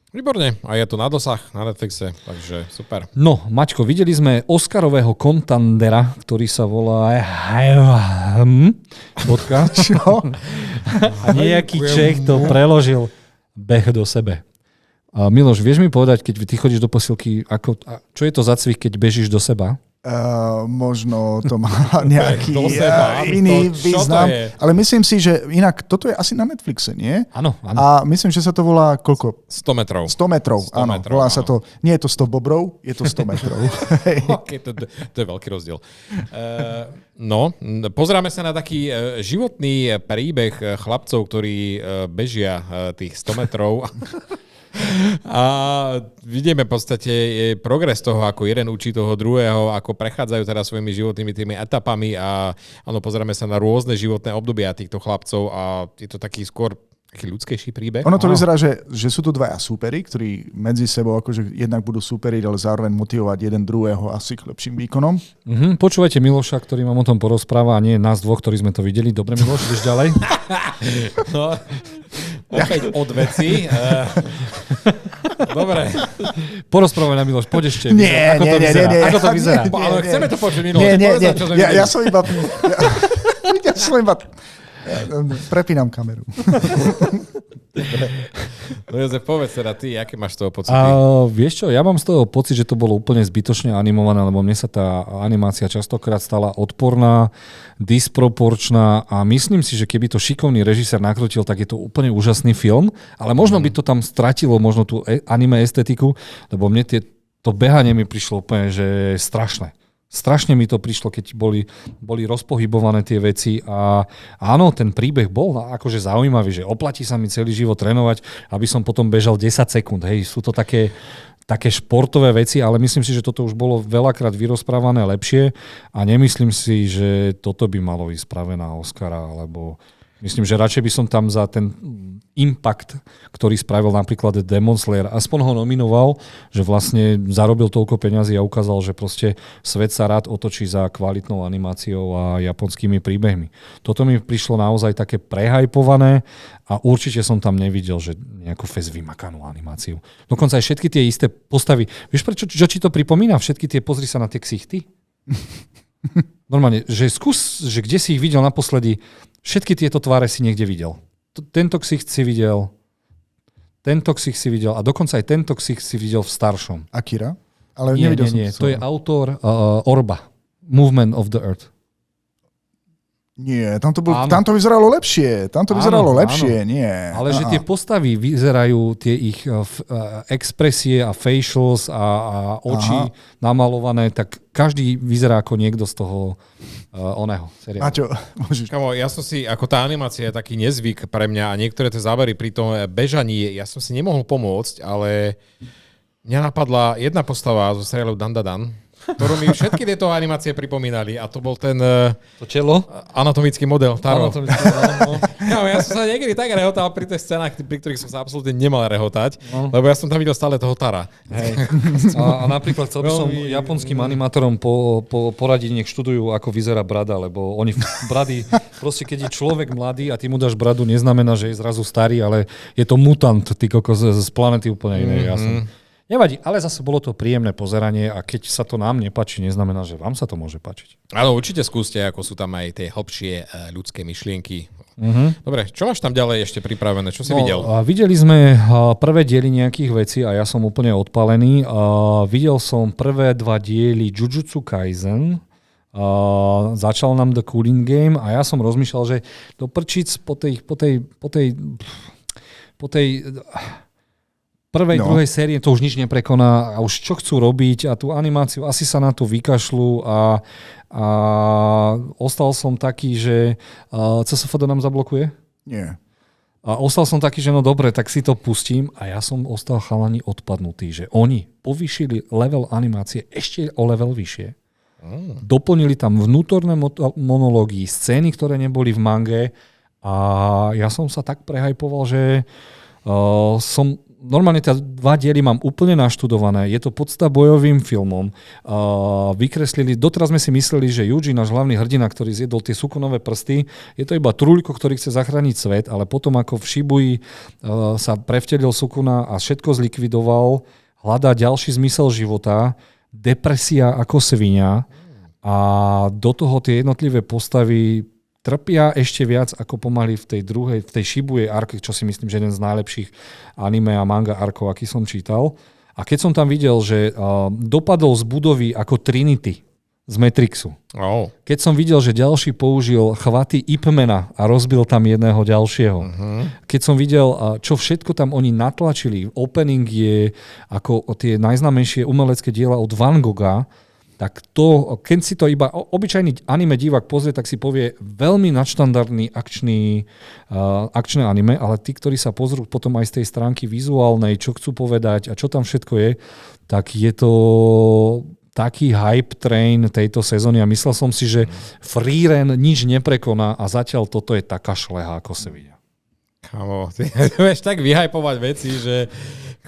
Výborne. A je to na dosah na Netflixe, takže super. No, Maťko, videli sme Oscarového kontandera, ktorý sa volá Čo? a nejaký Čech to preložil Beh do sebe. A Miloš, vieš mi povedať, keď ty chodíš do posilky, čo je to za cvik, keď bežíš do seba? Možno to má nejaký iný Čo význam. to je? Ale myslím si, že inak toto je asi na Netflixe, nie? Áno. A myslím, že sa to volá koľko? 100 metrov. 100 metrov, 100 áno. metrov, Volá sa áno. to, nie je to 100 bobrov, je to 100 metrov. Okay, to je veľký rozdiel. Pozeráme sa na taký životný príbeh chlapcov, ktorí bežia tých 100 metrov. A vidíme v podstate progres toho, ako jeden učí toho druhého, ako prechádzajú teda svojimi životnými tými etapami a áno, pozeráme sa na rôzne životné obdobia týchto chlapcov a je to taký skôr taký ľudskejší príbeh. Ono to vyzerá, že sú tu dvaja súperi, ktorí medzi sebou akože jednak budú súperiť, ale zároveň motivovať jeden druhého asi k lepším výkonom. Počúvajte Miloša, ktorý vám o tom porozpráva a nie nás dvoch, ktorí sme to videli. Dobre, Miloš, ideš ďalej? No, opäť od veci. Dobre. Porozprávaj na Miloš, poď ešte. Nie. Ako to vyzerá? Ale chceme to počuť, Miloš. Nie. Ja som Ja som iba... Prepínam kameru. No Jozef, povedz teda ty, aké máš z toho pocity? Vieš čo, ja mám z toho pocit, že to bolo úplne zbytočne animované, lebo mne sa tá animácia častokrát stala odporná, disproporčná a myslím si, že keby to šikovný režisér nakrutil, tak je to úplne úžasný film, ale možno by to tam stratilo možno tú anime estetiku, lebo mne to behanie mi prišlo úplne, že strašné. Strašne mi to prišlo, keď boli rozpohybované tie veci a áno, ten príbeh bol akože zaujímavý, že oplatí sa mi celý život trénovať, aby som potom bežal 10 sekúnd. Hej, sú to také športové veci, ale myslím si, že toto už bolo veľakrát vyrozprávané lepšie a nemyslím si, že toto by malo ísť práve na Oscara, alebo myslím, že radšej by som tam za ten impact, ktorý spravil napríklad Demon Slayer, aspoň ho nominoval, že vlastne zarobil toľko peňazí a ukázal, že proste svet sa rád otočí za kvalitnou animáciou a japonskými príbehmi. Toto mi prišlo naozaj také prehajpované a určite som tam nevidel, že nejakú fest vymakanú animáciu. Dokonca aj všetky tie isté postavy. Vieš prečo, čo ti to pripomína? Všetky tie, pozri sa na tie ksichty. Normálne, že skús, že kde si ich videl naposledy, všetky tieto tváre si niekde videl. Tento ksicht si videl, a dokonca aj tento ksicht si videl v staršom. Akira? Ale Nie, nevidel som. to je autor Orba, Movement of the Earth. Nie, tam to vyzeralo lepšie. Nie. Ale že tie postavy vyzerajú, tie ich expresie a facials a oči namalované, tak každý vyzerá ako niekto z toho oného seriálu. Maťo, môžeš... Kamo, ja som si, ako tá animácia je taký nezvyk pre mňa a niektoré tie zábery pri tom bežaní, ja som si nemohol pomôcť, ale mňa napadla jedna postava zo seriálu Dan, ktorú mi všetky tieto animácie pripomínali a to bol ten anatomický model Taro. Ja som sa niekedy tak rehotal pri tých scénach, pri ktorých som sa absolútne nemal rehotať, lebo ja som tam videl stále toho Tara. Hej. A napríklad chcel by som japonským animátorom poradiť, nech študujú, ako vyzerá brada, lebo oni brady, proste keď je človek mladý a ty mu dáš bradu, neznamená, že je zrazu starý, ale je to mutant, ty kokos z planety úplne inej. Ja som... Nevadí, ale zase bolo to príjemné pozeranie a keď sa to nám nepáči, neznamená, že vám sa to môže páčiť. Áno, určite skúste, ako sú tam aj tie hlbšie ľudské myšlienky. Dobre, čo máš tam ďalej ešte pripravené? Čo si videl? Videli sme prvé diely nejakých vecí a ja som úplne odpalený. Videl som prvé 2 diely Jujutsu Kaisen. Začal nám The Cooling Game a ja som rozmýšľal, že do prčic po tej prvej, druhej série to už nič neprekoná a už čo chcú robiť a tú animáciu asi sa na to vykašľú a ostal som taký, že CSFD nám zablokuje? Nie. A ostal som taký, že no dobre, tak si to pustím a ja som ostal chalani odpadnutý, že oni povýšili level animácie ešte o level vyššie. Doplnili tam vnútorné monológy, scény, ktoré neboli v mange a ja som sa tak prehajpoval, že som normálne tie 2 diely mám úplne naštudované. Je to podsta bojovým filmom. Vykreslili, doteraz sme si mysleli, že Yuji, náš hlavný hrdina, ktorý zjedol tie sukunové prsty, je to iba trúľko, ktorý chce zachrániť svet, ale potom ako v Shibuji sa prevtelil Sukuna a všetko zlikvidoval, hľadá ďalší zmysel života, depresia ako svinia a do toho tie jednotlivé postavy trpia ešte viac ako pomaly v tej Shibuje arke, čo si myslím, že jeden z najlepších anime a manga arkov, aký som čítal. A keď som tam videl, že dopadol z budovy ako Trinity z Matrixu. Oh. Keď som videl, že ďalší použil chvaty Ipmana a rozbil tam jedného ďalšieho. Keď som videl, čo všetko tam oni natlačili. Opening je ako tie najznámejšie umelecké diela od Van Gogha, tak to, keď si to iba obyčajný anime divák pozrie, tak si povie veľmi nadštandardný akčné anime, ale tí, ktorí sa pozrú potom aj z tej stránky vizuálnej, čo chcú povedať a čo tam všetko je, tak je to taký hype train tejto sezóny a myslel som si, že Freeren nič neprekoná a zatiaľ toto je taká šleha, ako sa vidia. Kamo, ty vieš tak vyhypovať veci, že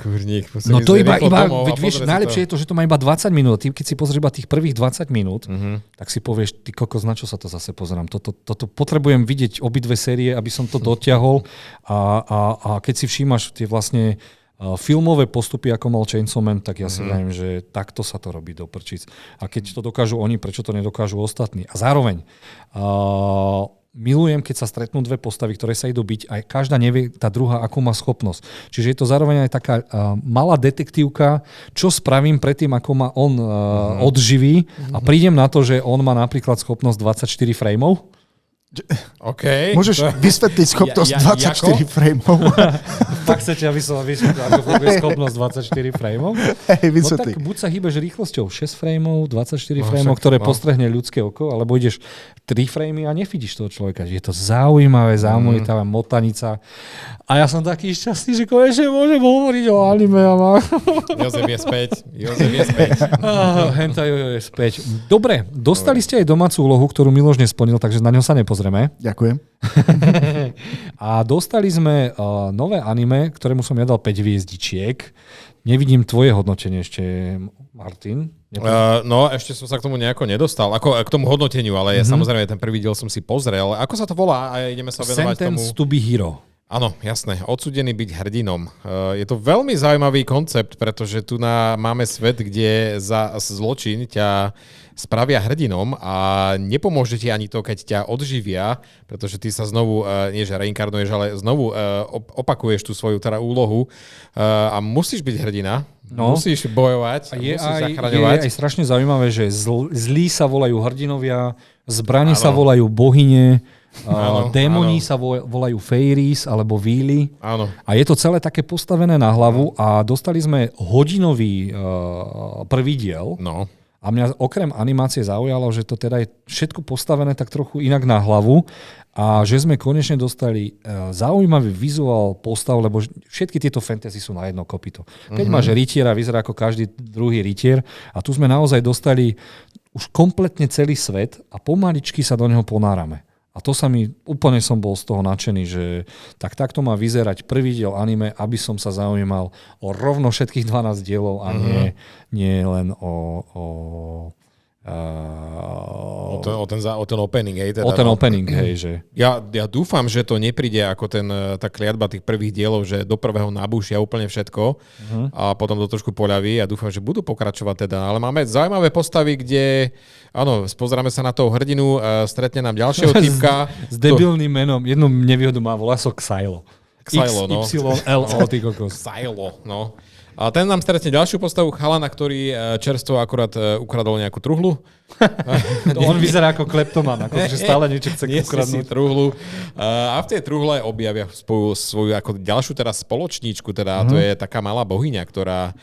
kurník, no to iba veď vieš, najlepšie je to, že to má iba 20 minút. Ty, keď si pozrieš iba tých prvých 20 minút, tak si povieš, ty kokos, na čo sa to zase pozerám? Toto potrebujem vidieť obidve série, aby som to dotiahol a keď si všímaš tie vlastne filmové postupy, ako mal Chainsaw Man, tak ja si viem, že takto sa to robí do prčíc. A keď to dokážu oni, prečo to nedokážu ostatní? A zároveň milujem, keď sa stretnú 2 postavy, ktoré sa idú byť, aj každá nevie tá druhá, akú má schopnosť. Čiže je to zároveň aj taká malá detektívka, čo spravím predtým, ako ma on odživí a prídem na to, že on má napríklad schopnosť 24 frameov. Okay. Môžeš vysvetliť schopnosť 24 frameov? Tak chcete, aby som vysvetlil, ako funguje schopnosť 24 frameov? Hej, no vysvetli. tak buď sa hýbeš rýchlosťou 6 frameov, 24 frameov, ktoré postrehne ľudské oko, alebo ideš 3 framey a nevidíš toho človeka. Je to zaujímavé, zaujímavá motanica. A ja som taký šťastný, že konečne môžem hovoriť o anime. Jozef je späť. Hentai je späť. Dobre, dostali ste aj domácu úlohu, ktorú Miloš nesplnil, takže na ňo sa nepozrieme. Ďakujem. A dostali sme nové anime, ktorému som ja dal 5 hviezdičiek. Nevidím tvoje hodnotenie ešte, Martin. No, ešte som sa k tomu nejako nedostal. Ako k tomu hodnoteniu, ale samozrejme ten prvý diel som si pozrel. Ako sa to volá? A ideme sa venovať Sentence to be hero. Áno, jasné. Odsúdený byť hrdinom. Je to veľmi zaujímavý koncept, pretože tu máme svet, kde za zločin ťa spravia hrdinom a nepomôže ti ani to, keď ťa odživia, pretože ty sa znovu, nie že reinkarnuješ, ale znovu opakuješ tú svoju teda úlohu a musíš byť hrdina, musíš bojovať, musíš zachraňovať. Je aj strašne zaujímavé, že zlí sa volajú hrdinovia, zbrani sa volajú bohyne, démoni sa volajú fairies alebo víly. Áno. A je to celé také postavené na hlavu a dostali sme hodinový prvý diel. No. A mňa okrem animácie zaujalo, že to teda je všetko postavené tak trochu inak na hlavu a že sme konečne dostali zaujímavý vizuál postav, lebo všetky tieto fantasy sú na jedno kopyto. Keď máš rytiera, vyzerá ako každý druhý rytier a tu sme naozaj dostali už kompletne celý svet a pomaličky sa do neho ponárame. A to úplne som bol z toho nadšený, že takto má vyzerať prvý diel anime, aby som sa zaujímal o rovno všetkých 12 dielov a nie len o ten opening, hej. Teda, o ten opening, hej, že... Ja dúfam, že to nepríde ako tá kliatba tých prvých dielov, že do prvého nabúšia úplne všetko a potom to trošku poľaví a dúfam, že budú pokračovať teda. Ale máme zaujímavé postavy, kde áno, pozeráme sa na toho hrdinu, stretne nám ďalšieho typka. S debilným menom. Jednu nevýhodu má, volá sa Xylo. Xylo, no. XYLO, ty kokos. Xylo, no. A ten nám stretne ďalšiu postavu chalana, ktorý čerstvo akurát ukradol nejakú truhlu. On vyzerá ako kleptoman, že stále niečo chce ukradnúť. Truhlu. A v tej truhle objavia svoju ako ďalšiu teraz spoločníčku, teda to je taká malá bohyňa, ktorá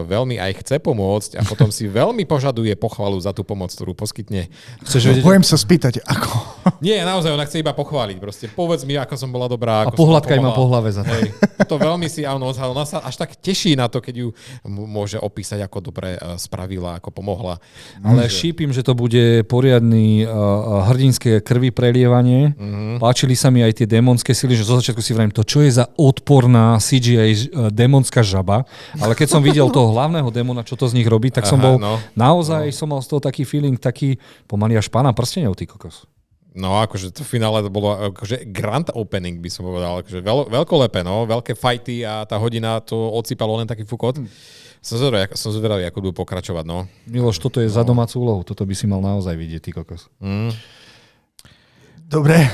veľmi aj chce pomôcť a potom si veľmi požaduje pochvalu za tú pomoc, ktorú poskytne. Budem sa spýtať, ako? Nie, naozaj, ona chce iba pochváliť. Proste povedz mi, ako som bola dobrá. A pohľadkaj ma po hlave za to. To veľmi si, áno, ona sa až tak teší teší na to, keď ju môže opísať, ako dobre spravila, ako pomohla. Ale šípim, že to bude poriadny hrdinské krvi prelievanie. Páčili sa mi aj tie démonské sily, že zo začiatku si vrajím to, čo je za odporná CGI démonská žaba. Ale keď som videl toho hlavného démona, čo to z nich robí, tak som bol naozaj som mal z toho taký feeling, taký pomaly až Pána prsteňov, ty kokos. No, akože to finále to bolo akože grand opening, by som povedal. Akože veľkolepé, no, veľké fighty a tá hodina to odsýpalo len taký fukot. Som zvedavý, ako budú pokračovať, no. Miloš, toto je za domácu úlohu, toto by si mal naozaj vidieť, ty kokos. Dobre,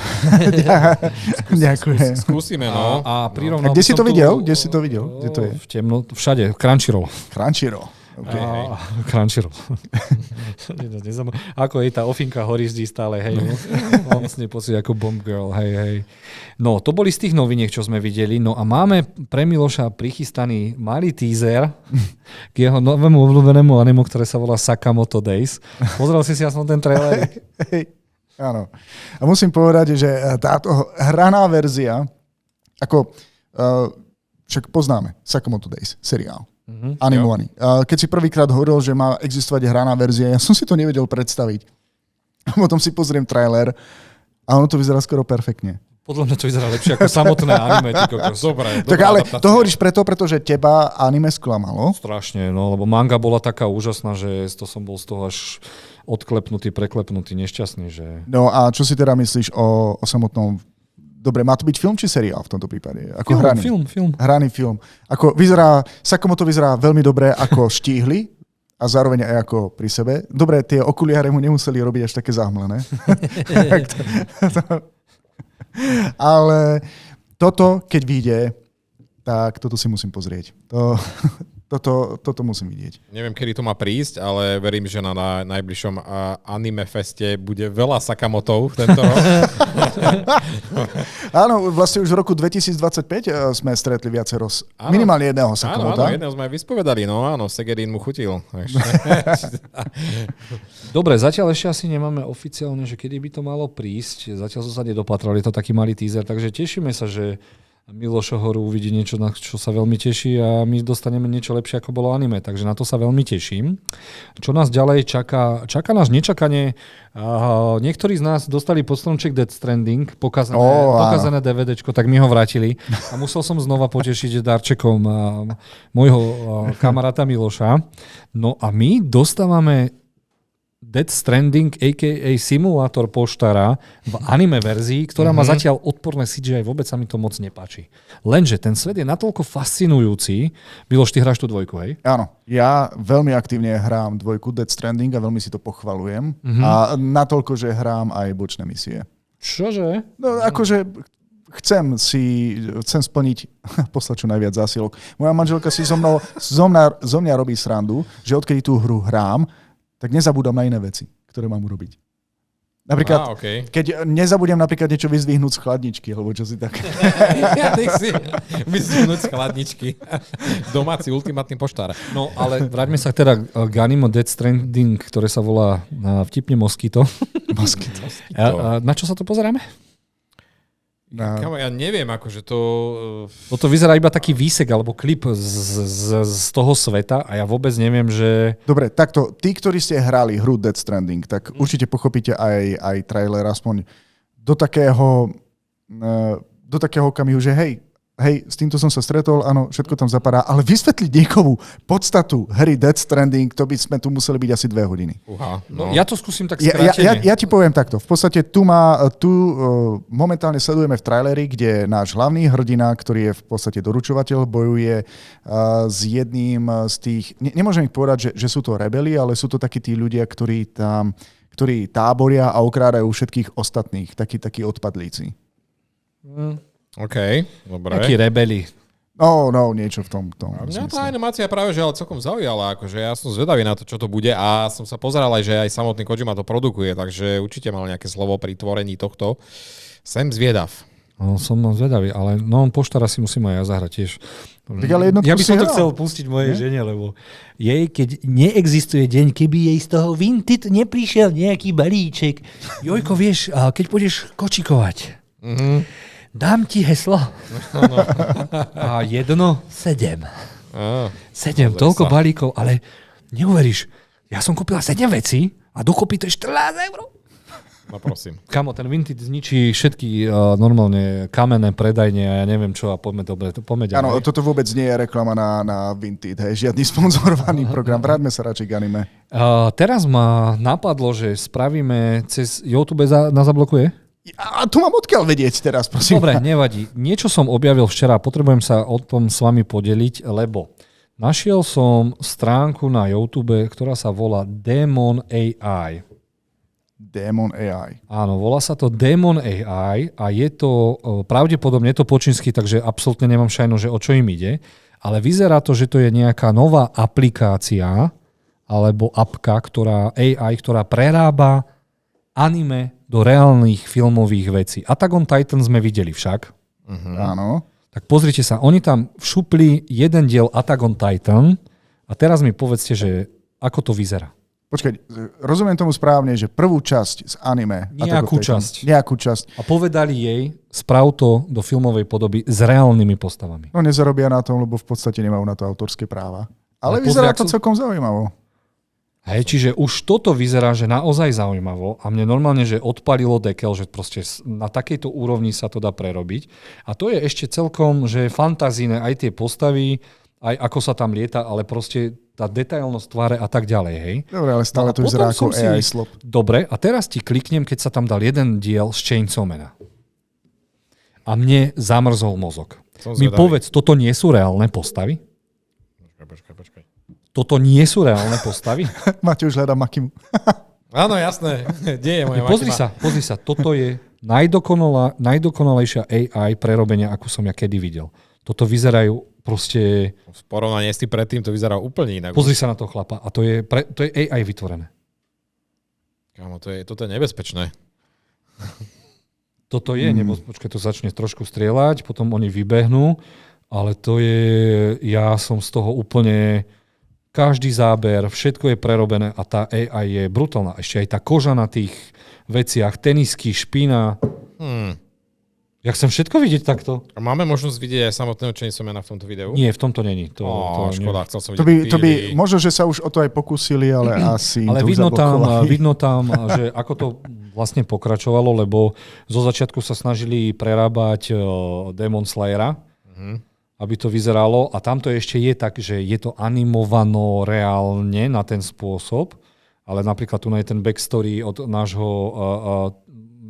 ďakujem. Skúsime, no. A kde si to videl? Kde si to videl? Kde to je? Všade, v Crunchyroll. Crunchyroll. Okay. Crunchyroll. Ako jej tá ofinka horizdi stále, hej. Mám vlastne pocit ako Bomb Girl, hej. No, to boli z tých noviniek, čo sme videli. No a máme pre Miloša prichystaný malý teaser k jeho novému obľúbenému animu, ktoré sa volá Sakamoto Days. Pozrel si aspoň ten trailer? Áno. A musím povedať, že táto hraná verzia, ako však poznáme Sakamoto Days, seriál. Animovaný. Keď si prvýkrát hovoril, že má existovať hraná verzia, ja som si to nevedel predstaviť. A potom si pozriem trailer a ono to vyzerá skoro perfektne. Podľa mňa to vyzerá lepšie ako samotné anime. Dobre, tak ale to hovoríš pretože teba anime sklamalo? Strašne, no, lebo manga bola taká úžasná, že to som bol z toho až odklepnutý, preklepnutý, nešťastný. Že... No a čo si teda myslíš o samotnom... Dobre, má to byť film či seriál v tomto prípade? Ako Film. Hraný film. Sakamoto vyzerá veľmi dobre ako štíhly a zároveň aj ako pri sebe. Dobre, tie okuliare mu nemuseli robiť až také zahmlené. Ale toto, keď vyjde, tak toto si musím pozrieť. Toto musím vidieť. Neviem, kedy to má prísť, ale verím, že na najbližšom anime feste bude veľa Sakamotov tento rok. Áno, vlastne už v roku 2025 sme stretli viacero, minimálne jedného Sakamota. Áno, jedného sme aj vyspovedali, no áno, Segerin mu chutil. Dobre, zatiaľ ešte asi nemáme oficiálne, že kedy by to malo prísť. Zatiaľ som sa nedopatral, je to taký malý teaser, takže tešíme sa, že Milošo Horu uvidí niečo, na čo sa veľmi teší a my dostaneme niečo lepšie, ako bolo anime. Takže na to sa veľmi teším. Čo nás ďalej čaká? Čaká nás nečakanie. Niektorí z nás dostali pod stromček Death Stranding, pokazané DVDčko, tak mi ho vrátili. A musel som znova potešiť darčekom môjho kamaráta Miloša. No a my dostávame Death Stranding, a.k.a. simulátor poštára v anime verzii, ktorá má zatiaľ odporné CGI, vôbec sa mi to moc nepáči. Lenže ten svet je natoľko fascinujúci. Miloš, ty hráš tú dvojku, hej? Áno, ja veľmi aktívne hrám dvojku Death Stranding a veľmi si to pochvalujem. A natoľko, že hrám aj bočné misie. Čože? No akože chcem splniť poslať čo najviac zásilok. Moja manželka si zo mňa robí srandu, že odkedy tú hru hrám, tak nezabúdam na iné veci, ktoré mám urobiť. Napríklad, keď nezabudem napríklad niečo vyzdvihnúť z chladničky, alebo čo si tak. Ja si vyzdvihnúť z chladničky. Domáci ultimátny poštár. No, ale vráťme sa teda k anime Death Stranding, ktoré sa volá vtipne Mosquito. Mosquito. Na čo sa to pozeráme? Ja neviem, akože to... To vyzerá iba taký výsek alebo klip z toho sveta a ja vôbec neviem, že... Dobre, takto, tí, ktorí ste hrali hru Death Stranding, tak určite pochopíte aj trailer, aspoň do takého okamihu, že hej, s týmto som sa stretol, áno, všetko tam zapadá, ale vysvetliť niekomu podstatu hry Death Stranding, to by sme tu museli byť asi 2 hodiny. No. Ja to skúsim tak skrátene. Ja ti poviem takto. V podstate tu momentálne sledujeme v traileri, kde náš hlavný hrdina, ktorý je v podstate doručovateľ, bojuje s jedným z tých... Nemôžem ich povedať, že sú to rebeli, ale sú to takí tí ľudia, ktorí táboria a okrádajú všetkých ostatných. Takí odpadlíci. OK, dobre. Takí rebeli. No, niečo v tom. Mňa tá animácia práve že ale celkom zaujala, akože ja som zvedavý na to, čo to bude a som sa pozeral aj, že aj samotný Kojima to produkuje, takže určite mal nejaké slovo pri tvorení tohto. Sem zvedav. No, som zvedavý, ale poštára si musím aj ja zahrať tiež. Ja by som to chcel pustiť mojej žene, lebo jej, keď neexistuje deň, keby jej z toho Vinted neprišiel nejaký balíček. Jojko, vieš, keď pôjdeš kočikovať, dám ti heslo. A 1, 7. 7, toľko balíkov, ale neuveríš, ja som kúpila 7 vecí a dokopy to je 14 eur. No prosím. Kamo, ten Vinted zničí všetky normálne kamenné predajne a ja neviem čo a poďme ďalej. Áno, toto vôbec nie je reklama na Vinted, hej, žiadny sponzorovaný program. Vráťme sa radšej k anime. Teraz ma napadlo, že spravíme cez YouTube nás zablokuje? A tu mám odkiaľ vedieť teraz, prosím. Dobre, nevadí. Niečo som objavil včera, potrebujem sa o tom s vami podeliť, lebo našiel som stránku na YouTube, ktorá sa volá Demon AI. Demon AI. Áno, volá sa to Demon AI a je to pravdepodobne je to po čínsky, takže absolútne nemám šajnu, že o čo im ide, ale vyzerá to, že to je nejaká nová aplikácia alebo apka, ktorá prerába anime do reálnych filmových vecí. Attack on Titan sme videli však. Áno. Tak pozrite sa, oni tam všupli jeden diel Attack on Titan a teraz mi povedzte, že ako to vyzerá. Počkaj, rozumiem tomu správne, že prvú časť z anime... Nejakú časť. A povedali jej, sprav to do filmovej podoby s reálnymi postavami. No nezarobia na tom, lebo v podstate nemajú na to autorské práva. Ale vyzerá to celkom zaujímavo. Hej, čiže už toto vyzerá, že naozaj zaujímavo a mne normálne, že odpalilo dekel, že proste na takejto úrovni sa to dá prerobiť. A to je ešte celkom, že fantazíne aj tie postavy, aj ako sa tam lieta, ale proste tá detailnosť tváre a tak ďalej, hej. Dobre, ale stále to vyzerá ako AI slop. Dobre, a teraz ti kliknem, keď sa tam dal jeden diel z Chainsaw Mana. A mne zamrzol mozog. Mi povedz, toto nie sú reálne postavy? Počkaj. Toto nie sú reálne postavy? Matej už hľadá Makimu. Áno, jasné. Kde je moja Makima? Pozri sa, toto je najdokonalejšia AI prerobenia, akú som ja kedy videl. Toto vyzerajú proste... V porovnaní s tým predtým to vyzerá úplne inak. Pozri sa na to chlapa. A to je AI vytvorené. Kámo, toto je nebezpečné. Toto je počkaj, to začne trošku strieľať, potom oni vybehnú, ale to je... Ja som z toho úplne... Každý záber, všetko je prerobené a tá AI je brutálna. Ešte aj tá koža na tých veciach, tenisky, špina... Ja chcem všetko vidieť takto. A máme možnosť vidieť aj samotného Chainsaw Mana v tomto videu? Nie, v tomto není. Škoda, chcel som vidieť. To by, možno, že sa už o to aj pokúsili, ale asi ale to vidno tam, že ako to vlastne pokračovalo, lebo zo začiatku sa snažili prerábať Demon Slayera, aby to vyzeralo. A tamto ešte je tak, že je to animovano reálne na ten spôsob, ale napríklad tu je ten backstory od nášho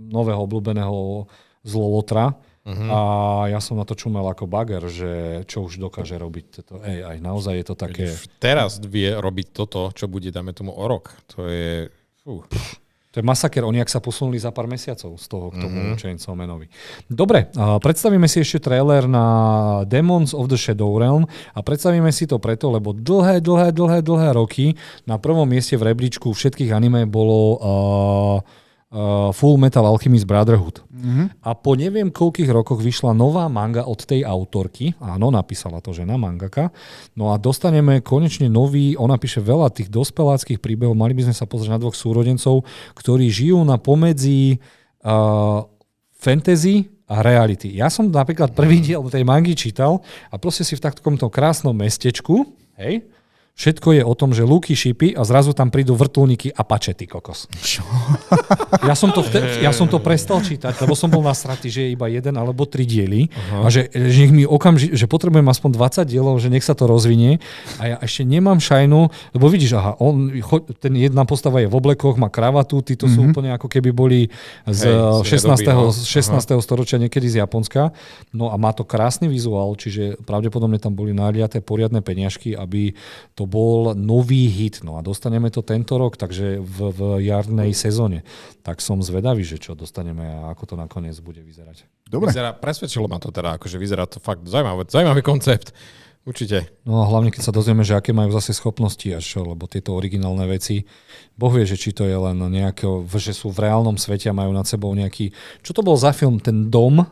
nového obľúbeného Zlolotra a ja som na to čumel ako bager, že čo už dokáže robiť toto AI. Naozaj je to také... Teraz vie robiť toto, čo bude, dáme tomu o rok. To je... To je masaker. Oni ak sa posunuli za pár mesiacov z toho k tomu Chainsaw Manovi. Dobre, predstavíme si ešte trailer na Demons of the Shadow Realm a predstavíme si to preto, lebo dlhé roky na prvom mieste v rebríčku všetkých anime bolo... Full Metal Alchemist Brotherhood. A po neviem koľkých rokoch vyšla nová manga od tej autorky. Áno, napísala to žena, mangaka. No a dostaneme konečne nový, ona píše veľa tých dospeláckých príbehov. Mali by sme sa pozrieť na dvoch súrodencov, ktorí žijú na pomedzi fantasy a reality. Ja som napríklad prvý diel tej mangy čítal a proste si v takomto krásnom mestečku, hej, všetko je o tom, že lúky šípy a zrazu tam prídu vrtuľníky a pačety, kokos. Čo? Ja som to prestal čítať, lebo som bol nasratý, že je iba jeden alebo 3 diely a že nech mi že potrebujem aspoň 20 dielov, že nech sa to rozvinie a ja ešte nemám šajnu, lebo vidíš, ten jedna postava je v oblekoch, má kravatu, títo sú úplne ako keby boli z 16. storočia niekedy z Japonska. No a má to krásny vizuál, čiže pravdepodobne tam boli naliaté poriadne peniažky, aby to bol nový hit. No a dostaneme to tento rok, takže v jarnej sezóne. Tak som zvedavý, že čo dostaneme a ako to nakoniec bude vyzerať. Dobre. Presvedčilo ma to teda, akože vyzerá to fakt zaujímavý koncept. Určite. No a hlavne, keď sa dozvieme, že aké majú zase schopnosti a čo, lebo tieto originálne veci, Boh vie, že či to je len nejaké, že sú v reálnom svete a majú nad sebou nejaký... Čo to bol za film? Ten Dom?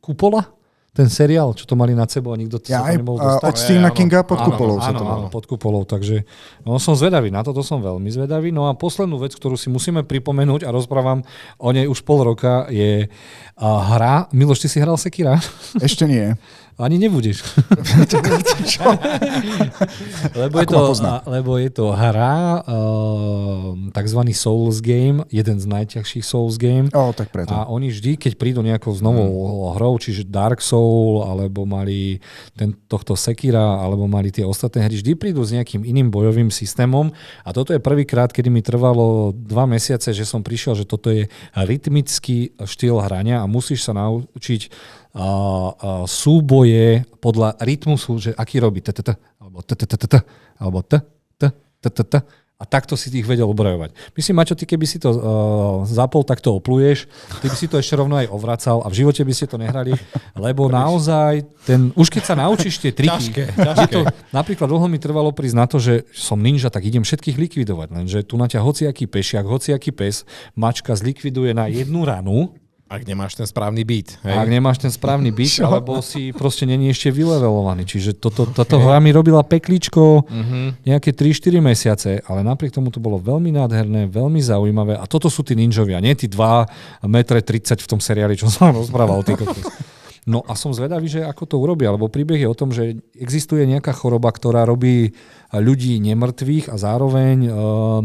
Kupola? Ten seriál, čo to mali nad sebou a nikto sa to nemohol dostať. Od Stephena Kinga pod kupolou. Áno, pod kupolou. Takže som zvedavý, na toto som veľmi zvedavý. No a poslednú vec, ktorú si musíme pripomenúť a rozprávam o nej už pol roka, je hra. Miloš, ty si hral Sekira? Ešte nie. Ani nebudeš. lebo je to hra, takzvaný Souls game, jeden z najťažších Souls game. Tak preto. A oni vždy, keď prídu nejakou s novou hrou, čiže Dark Soul, alebo mali tohto Sekira, alebo mali tie ostatné hry, vždy prídu s nejakým iným bojovým systémom. A toto je prvýkrát, kedy mi trvalo 2 mesiace, že som prišiel, že toto je rytmický štýl hrania a musíš sa naučiť súboje podľa rytmusu, že aký robí alebo alebo a takto si ich vedel obrojovať. Myslím, Maťo, ty keby si to zapol, tak to opluješ, ty by si to ešte rovno aj ovracal a v živote by ste to nehrali, lebo naozaj už keď sa naučíš tie triky, ťažké. Napríklad dlho mi trvalo prísť na to, že som ninja, tak idem všetkých likvidovať, lenže tu na ťa hociaký pešiak, hociaký pes, mačka zlikviduje na jednu ranu. Ak nemáš ten správny beat. Hej? Ak nemáš ten správny beat, alebo si proste není ešte vylevelovaný. Čiže táto hra mi robila pekličko nejaké 3-4 mesiace, ale napriek tomu to bolo veľmi nádherné, veľmi zaujímavé. A toto sú tí ninjovia, nie tí 2,30 m v tom seriáli, čo som rozprával. No a som zvedavý, že ako to urobia, lebo príbeh je o tom, že existuje nejaká choroba, ktorá robí ľudí nemrtvých a zároveň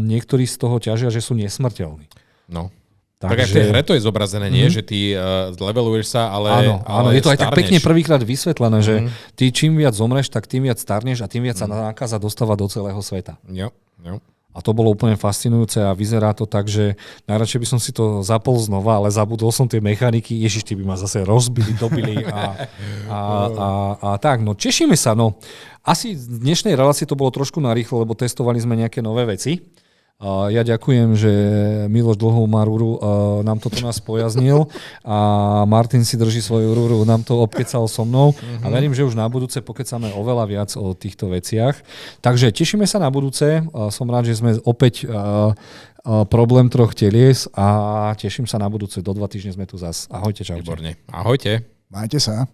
niektorí z toho ťažia, že sú nesmrteľní. No. Tak aj v tej hre to je zobrazené, nie? Že ty leveluješ sa, ale... Áno, je to aj tak pekne prvýkrát vysvetlené, že ty čím viac zomreš, tak tým viac starneš a tým viac sa nákaza dostáva do celého sveta. Jo. A to bolo úplne fascinujúce a vyzerá to tak, že najradšej by som si to zapol znova, ale zabudol som tie mechaniky. Ježiš, ty by ma zase rozbili, dobili a tak. No tešíme sa. No. Asi v dnešnej relácii to bolo trošku narýchlo, lebo testovali sme nejaké nové veci. Ja ďakujem, že Miloš Dlhou má rúru, nám toto nás pojaznil a Martin si drží svoju rúru, nám to obkecal so mnou a verím, že už na budúce pokecáme oveľa viac o týchto veciach. Takže tešíme sa na budúce, som rád, že sme opäť problém troch telies a teším sa na budúce, do 2 týždne sme tu zas. Ahojte, čaute. Výborne. Ahojte. Majte sa.